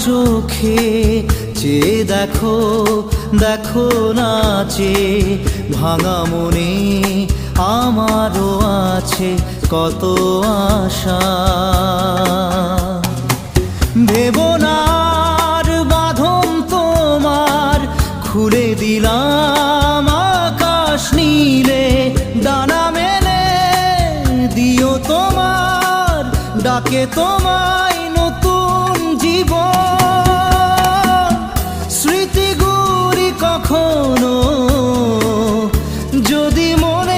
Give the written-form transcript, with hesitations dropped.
চোখে চেয়ে দেখো, দেখো নাচে ভাঙা মনে আমারও আছে কত আশা। ভেবো না আর বাঁধন তোমার, খুলে দিলাম আকাশ নীলে, ডানা মেলে দিও তোমার ডাকে তোমায় নতুন জীবন। স্মৃতিগুলি কখনো যদি মনে